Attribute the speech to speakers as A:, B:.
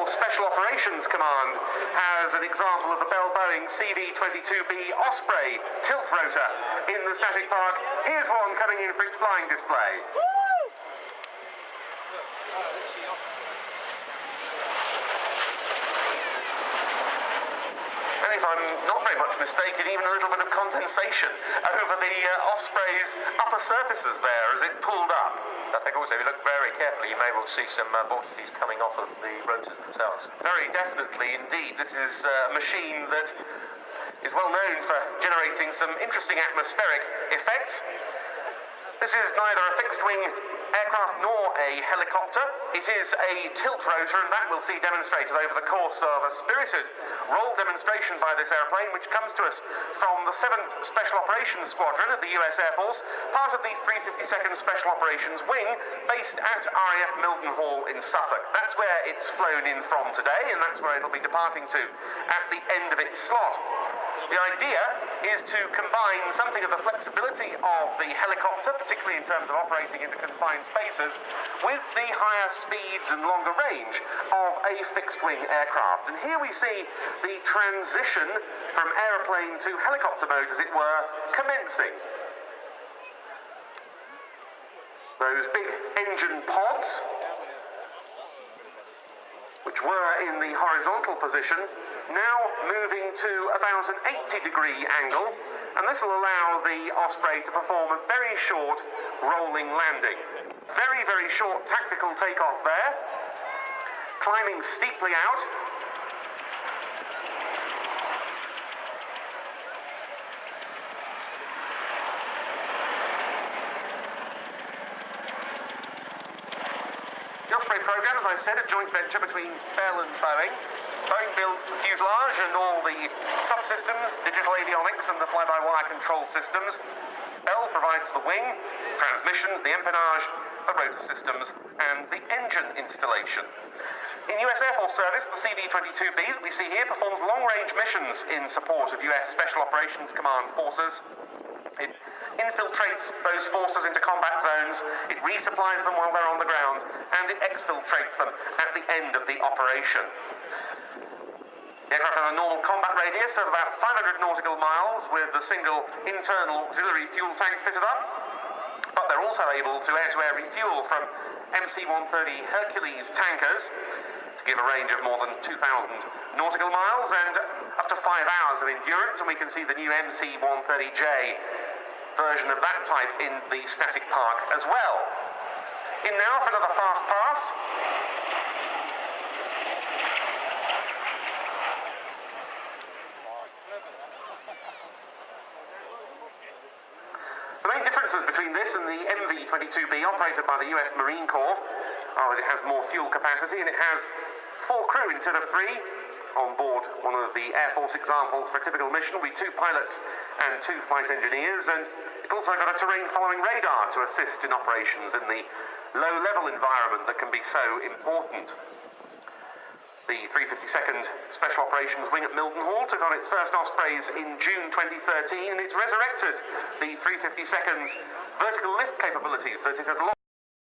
A: Special Operations Command has an example of the Bell-Boeing CV-22B Osprey tilt rotor in the static park. Here's one coming in for its flying display. And if I'm not very much mistaken, even a little bit of condensation over the Osprey's upper surfaces there as it pulled up.
B: I think also if you look very carefully, you may well see some vortices coming off of the rotors themselves.
A: Very definitely indeed. This is a machine that is well known for generating some interesting atmospheric effects. This is neither a fixed-wing aircraft nor a helicopter. It is a tilt rotor, and that we'll see demonstrated over the course of a spirited roll demonstration by this airplane, which comes to us from the 7th Special Operations Squadron of the US Air Force, part of the 352nd Special Operations Wing, based at RAF Mildenhall in Suffolk. That's where it's flown in from today, and that's where it'll be departing to at the end of its slot. The idea is to combine something of the flexibility of the helicopter, particularly in terms of operating into confined spaces, with the higher speeds and longer range of a fixed-wing aircraft. And here we see the transition from aeroplane to helicopter mode, as it were, commencing. Those big engine pods, which were in the horizontal position, now moving to about an 80-degree angle, and this will allow the Osprey to perform a very short rolling landing. Very, very short tactical takeoff there, climbing steeply out. The Osprey program, as I said, a joint venture between Bell and Boeing. Boeing builds the fuselage and all the subsystems, digital avionics and the fly-by-wire control systems. Bell provides the wing, transmissions, the empennage, the rotor systems and the engine installation. In US Air Force service, the CV-22B that we see here performs long-range missions in support of US Special Operations Command forces. It infiltrates those forces into combat zones, it resupplies them while they're on the ground, and it exfiltrates them at the end of the operation. The aircraft has a normal combat radius of about 500 nautical miles with the single internal auxiliary fuel tank fitted up, but they're also able to air-to-air refuel from MC-130 Hercules tankers to give a range of more than 2,000 nautical miles and up to 5 hours of endurance, and we can see the new MC-130J version of that type in the static park as well. In now for another fast pass. The main differences between this and the MV-22B operated by the US Marine Corps are that it has more fuel capacity and it has 4 crew instead of 3 on board. One of the Air Force examples for a typical mission will be 2 pilots and 2 flight engineers, and it's also got a terrain-following radar to assist in operations in the low-level environment that can be so important. The 352nd Special Operations Wing at Mildenhall took on its first Ospreys in June 2013, and it's resurrected the 352nd's vertical lift capabilities that it had lost.